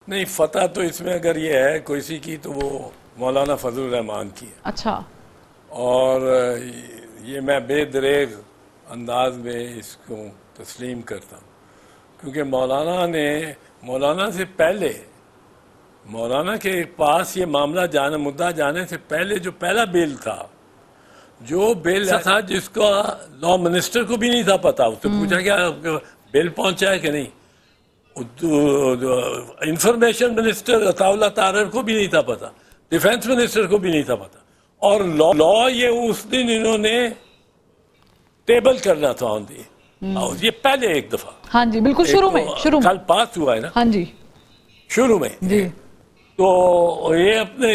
نہیں فتح تو اس میں اگر یہ ہے کوئی سی کی تو وہ مولانا فضل الرحمان کی ہے. اچھا. اور یہ میں بے دریغ انداز میں اس کو تسلیم کرتا ہوں کیونکہ مولانا سے پہلے مولانا کے پاس یہ معاملہ مدعا جانے سے پہلے جو پہلا بل تھا جو بل تھا جس کا لا منسٹر کو بھی نہیں تھا پتا, اس سے پوچھا کیا بل پہنچا ہے کہ نہیں, انفارمیشن منسٹر عطا اللہ طاہر کو بھی نہیں تھا پتا, ڈیفینس منسٹر کو بھی نہیں تھا پتا, اور لا یہ اس دن انہوں نے ٹیبل کرنا تھا آن دی, یہ پہلے ایک دفعہ. ہاں جی بالکل شروع میں کل پاس ہوا ہے نا. ہاں جی شروع میں جی. تو یہ اپنے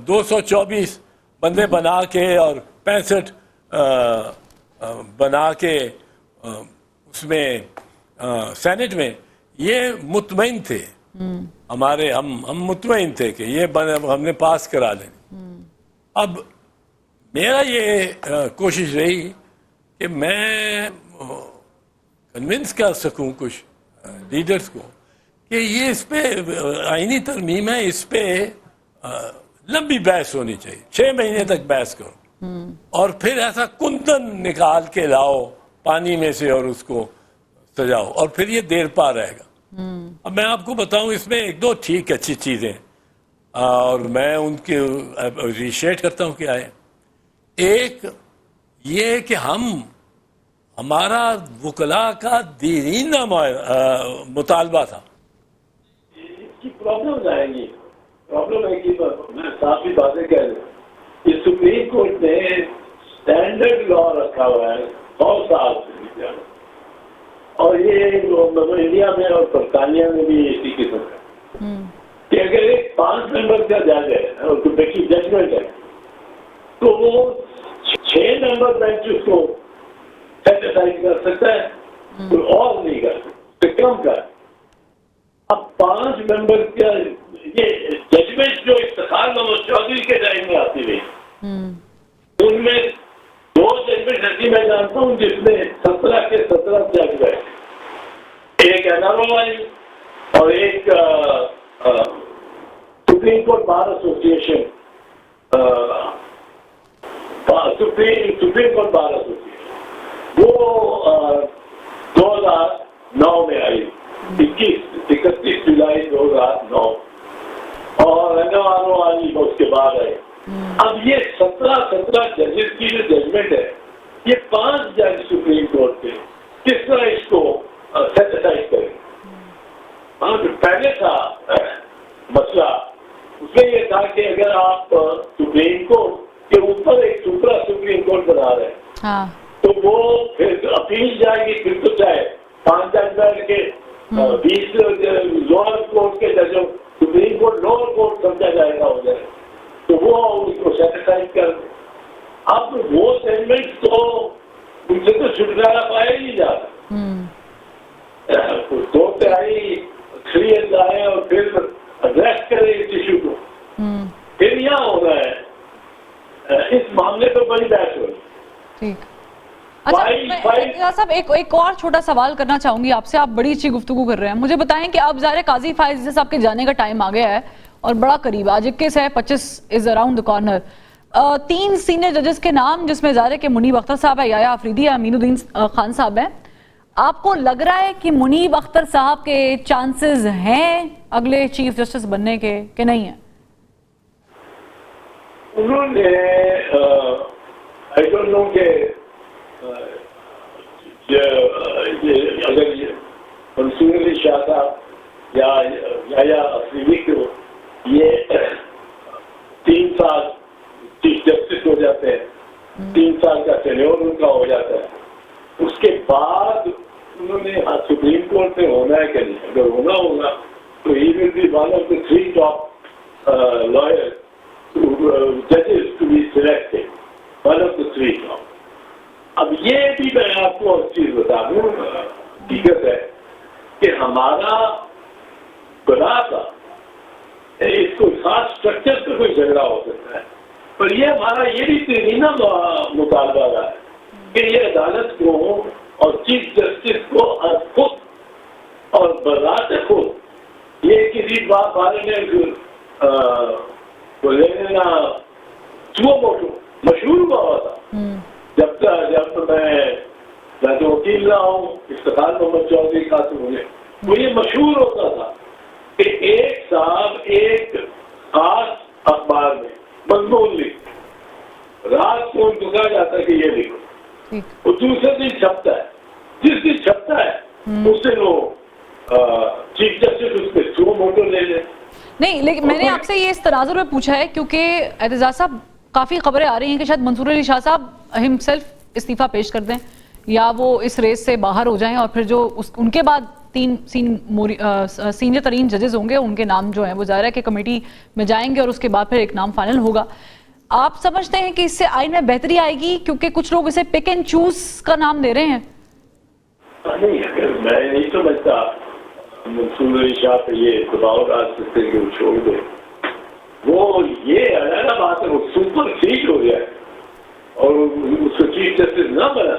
224 بندے بنا کے اور 65 بنا کے اس میں سینٹ میں یہ مطمئن تھے ہمارے, ہم مطمئن تھے کہ یہ ہم نے پاس کرا لیں. اب میرا یہ کوشش رہی کہ میں کنونس کر سکوں کچھ لیڈرز کو کہ یہ اس پہ آئینی ترمیم ہے, اس پہ لمبی بحث ہونی چاہیے, 6 مہینے تک بحث کرو اور پھر ایسا کندن نکال کے لاؤ پانی میں سے اور اس کو سجاؤ اور پھر یہ دیر پا رہے گا. اب میں آپ کو بتاؤں اس میں 1-2 ٹھیک اچھی چیزیں اور میں ان کے اپریشیٹ کرتا ہوں کہ آئے. ایک یہ کہ ہمارا وکلاء کا دیرینہ مطالبہ تھا. پرابلم آئیں گی, پرابلم ہے کہ میں کافی باتیں کہہ رہا ہوں. یہ سپریم کورٹ نے اسٹینڈرڈ لا رکھا ہوا ہے 100 سال سے, اور یہ انڈیا میں اور برطانیہ میں بھی اسی قسم کا کہ اگر ایک 5 ممبر کا جج ہے اور کوئی ججمنٹ ہے تو وہ 6 ممبر بینچ اس کو سیٹسفائی کر سکتا ہے, کوئی اور نہیں کر سکتا, کم کر. اب 5 ممبر کا یہ ججمنٹ جو افتخار محمد چودھری کے ٹائم میں آتی رہی, ان میں 2 ججمنٹ ایسی میں جانتا ہوں جس میں 17 کے 17 جج بیٹھے, ایک NROI اور ایک supreme court bar association, supreme court bar association, وہ 2009 میں آئی, 31 جولائی 2009, اور NROI اس کے بعد آئے. اب یہ 17 ججز کی جو ججمنٹ ہے, یہ 5 جج سپریم کورٹ کے کس طرح اس کو سیٹسفائی کریں. جو پہلے تھا مسئلہ اس میں یہ تھا کہ اگر آپ سپریم کورٹ کے اوپر ایک سپرا سپریم کورٹ بنا رہے ہیں تو وہ پھر اپیل جائے گی, پھر تو چاہے 5 جج بیٹھ کے 20 لوور کورٹ کے ججوں سپریم کورٹ لوور کورٹ سمجھا جائے گا ہو جائے, تو وہ اس کو سیٹسفائی کر دیں. اب وہ سیگمنٹ تو ان سے تو چھٹکارا پایا ہی نہیں جاتا. 2/3 اکثریت آئے اور پھر ایڈریس کرے اس ایشو کو, پھر یہاں ہو رہا ہے اس معاملے پہ بڑی بحث ہو رہی. ٹھیک. اچھا صاحب ایک اور چھوٹا سوال کرنا چاہوں گی آپ سے, آپ بڑی اچھی گفتگو کر رہے ہیں. مجھے بتائیں کہ اب ظاہر قاضی فائز صاحب کے جانے کا ٹائم آ گیا ہے اور بڑا قریب, آج 21 ہے, 25 is around the corner. 3 senior ججز کے نام جس میں ظاہر ہے کہ منیب اختر صاحب ہے, یحییٰ آفریدی ہے, امین الدین خان صاحب ہیں. آپ کو لگ رہا ہے کہ منیب اختر صاحب کے چانسز ہیں اگلے چیف جسٹس بننے کے کہ نہیں ہیں؟ انہوں نے آئی ڈونٹ نو کہ اگر منصور علی شاہ صاحب یا یحییٰ آفریدی کو یہ 3 سال چیف جسٹس ہو جاتے ہیں, 3 سال کا ٹینیور ان کا ہو جاتا ہے, اس کے بعد انہوں نے سپریم کورٹ میں ہونا ہے کہ نہیں. اگر ہونا ہوگا تو ہی will be one of the 3 top lawyer ججز to be selected, one of the 3 top. اب یہ بھی میں آپ کو ایک چیز بتا دوں, حقیقت ہے کہ ہمارا بنا تھا اس کو خاص اسٹرکچر پہ کوئی جھگڑا ہو سکتا ہے, پر یہ ہمارا یہ بھی تیرینہ مطالبہ رہا ہے کہ یہ عدالت کو اور چیف جسٹس کو خود اور بذات خود किसी बात वाले ने वो ले लेना सुबह मोटो मशहूर हुआ था। जब मैं तो वकील रहा हूँ, इफ्तिखार मोहम्मद चौधरी कासिम हुए, वो ये मशहूर होता था कि एक साहब एक खास अखबार में मजमून लिखते, रात को उनको कहा जाता है कि ये लिखो, वो दूसरे दिन छपता है, जिस दिन छपता है उस दिन वो चीफ जस्टिस उसके सुबह मोटो ले ले। नहीं, लेकिन मैंने आपसे ये इस तनाजुर में पूछा है क्योंकि एतजाज साहब काफ़ी खबरें आ रही हैं कि शायद मंसूर अली शाह साहब हिमसेल्फ इस्तीफा पेश कर दें या वो इस रेस से बाहर हो जाएं और फिर जो उनके बाद 3 सीनियर तरीन जजेस होंगे उनके नाम जो हैं वो ज़ाहिर है कि कमेटी में जाएंगे और उसके बाद फिर एक नाम फाइनल होगा। आप समझते हैं कि इससे आइन में बेहतरी आएगी क्योंकि कुछ लोग इसे पिक एंड चूज का नाम दे रहे हैं? नहीं, अगर मैं नहीं समझता मंसूर अली शाह पे ये दबाव डाल सकते कि वो छोड़ दे, वो ये अलग बात है, वो सुपर सीट हो गया और उसको चीफ जस्टिस ना बना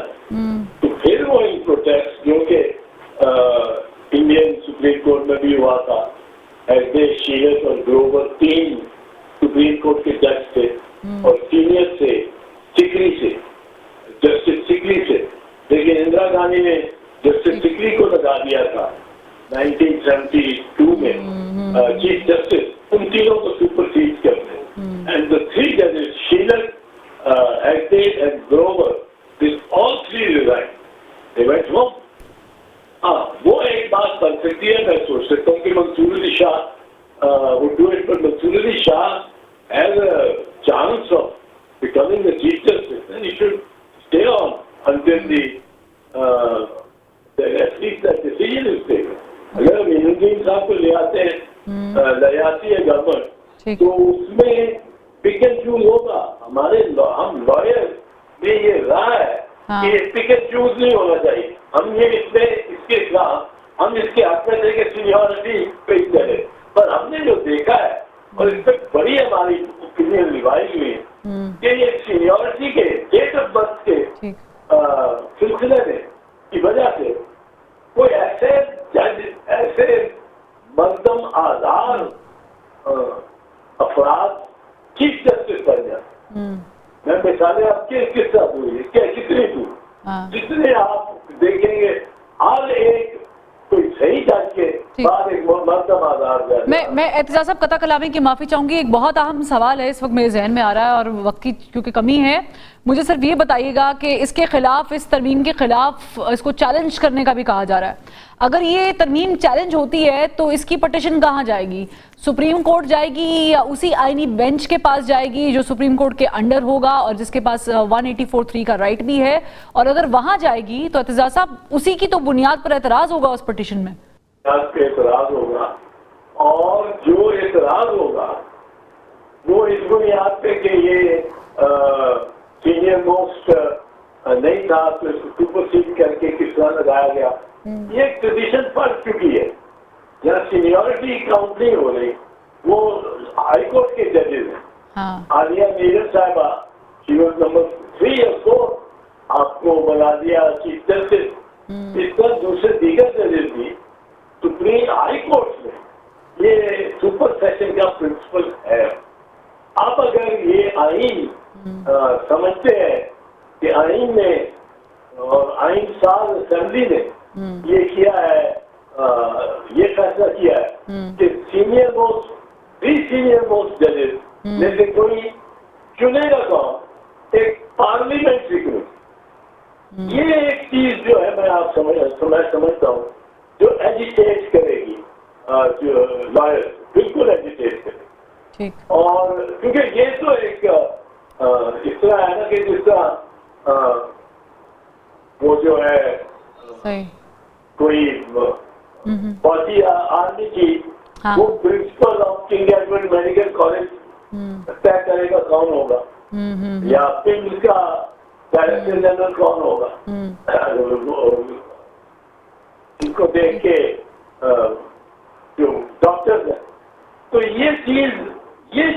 तो फिर वो इन प्रोटेस्ट जो कि इंडियन सुप्रीम कोर्ट में भी हुआ था, हरदेश, शीलत और ग्रोवर 3 सुप्रीम कोर्ट के जज थे और सीनियर से सिकरी से जस्टिस सिकरी से, लेकिन इंदिरा गांधी ने जस्टिस सिकरी को लगा दिया था 1972 में चीफ जस्टिस, उन तीनों को सुपरसीड करते एंड द 3 जजेस शीलत, हरदेश and Grover, this all 3 resign, they went home. वो एक बात बन सकती है, मैं सोच सकता हूँ कि Mansoor Ali Shah would do it, but Mansoor Ali Shah has a chance of becoming the chief justice and he should stay on until at least that decision is taken. अगर मीनुद्दीन साहब को ले आते हैं, ले आती है गवर्नमेंट, तो उसमें पिक एंड चूज होगा। हम लॉयर में ये रहा है कि पिक एंड चूज नहीं होना चाहिए, हम ये इसके खिलाफ, हम इसके हक में थे कि सीनियरिटी पे चले, पर हमने जो देखा है और इस पर बड़ी हमारी ओपिनियन रिवाइज हुई है कि ये सीनियरिटी के डेट ऑफ बर्थ के सिलसिले में की वजह से कोई ऐसे जज, ऐसे मजदम आधार अफराद चीफ जस्टिस बन जाते। मैं मिसालें आपके किस साथ हुई है, कितनी दूर, जितने आप देखेंगे हर एक कोई सही जज के बाद एक मजदम आधार। मैं एतजाज साहब कता कलामी की माफी चाहूंगी, एक बहुत अहम सवाल है इस वक्त मेरे जहन में आ रहा है और वक्त की क्योंकि कमी है, मुझे सिर्फ ये बताइएगा कि इसके खिलाफ, इस तरमीम के खिलाफ इसको चैलेंज करने का भी कहा जा रहा है, अगर ये तरमीम चैलेंज होती है तो इसकी पटिशन कहाँ जाएगी? सुप्रीम कोर्ट जाएगी या उसी आईनी बेंच के पास जाएगी जो सुप्रीम कोर्ट के अंडर होगा और जिसके पास 184(3) का राइट भी है? और अगर वहां जाएगी तो एतजाज साहब उसी की तो बुनियाद पर एतराज होगा उस पटिशन में, एतराज होगा, और जो एतराज होगा वो इस बुनियाद पे कि ये सीनियर मोस्ट नहीं था तो इसको सुपरसीड करके किस तरह लगाया गया, ये ट्रेडिशन पड़ चुकी है। जहाँ सीनियरिटी काउंट नहीं हो रही, वो हाई कोर्ट के जजेस हैं। आलिया नीरज साहिबा, शी वाज नंबर 3 या 4, आपको बना दिया चीफ जस्टिस। इस तरह दूसरे दीगर जजेस भी सुप्रीम हाई कोर्ट में ये सुपर सेशन का प्रिंसिपल है। आप अगर ये आइन समझते हैं कि आइन में और आइन साल असेंबली ने ये किया है, ये फैसला किया है कि सीनियर मोस्ट 3 सीनियर मोस्ट जजेस में से कोई चुनेगा कौन, एक पार्लियामेंट्री ग्रुप। ये एक चीज जो है मैं समझता हूँ जो एजिटेट करेगी, जो लॉयर बिल्कुल एजिटेट करेगी। और क्योंकि ये तो एक इस तरह है ना कि जिस तरह वो जो है कोई फौजी आर्मी की वो principle of king Edward medical college तय करेगा कौन होगा, या पिंग का डायरेक्टर जनरल कौन होगा, इनको देख के जो डॉक्टर्स हैं, तो ये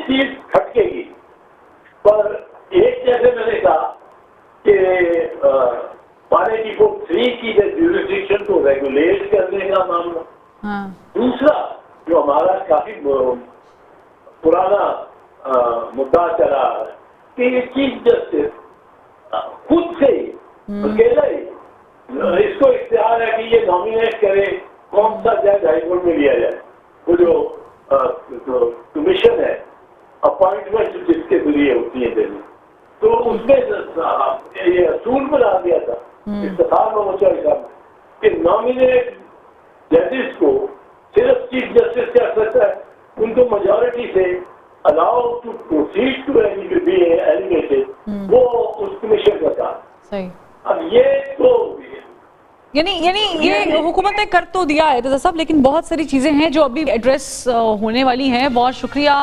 चीज खटकेगी। पर एक जैसे मैंने कहा कि 184(3) की जूरिसडिक्शन को रेगुलेट करने का मामला, दूसरा जो हमारा पुराना मुद्दा चला आ रहा है कि चीफ जस्टिस खुद से ही अकेला ही इसको इख्तियार है कि ये नॉमिनेट करे कौन सा जज हाईकोर्ट में लिया जाए। वो जो कमीशन है अपॉइंटमेंट जिसके जरिए होती है दिल्ली, तो उसमें ये असूल बना दिया था इफ्तिखार मोहम्मद साहब कि नॉमिनेट जजेस को सिर्फ चीफ जस्टिस कर सकता है, उनको मेजॉरिटी से allow to proceed to be elevated, वो उस कमीशन का था। सही। अब ये तो यानी ये हुकूमत ने कर तो दिया है रजा साहब, लेकिन बहुत सारी चीजें हैं जो अभी एड्रेस होने वाली हैं। बहुत शुक्रिया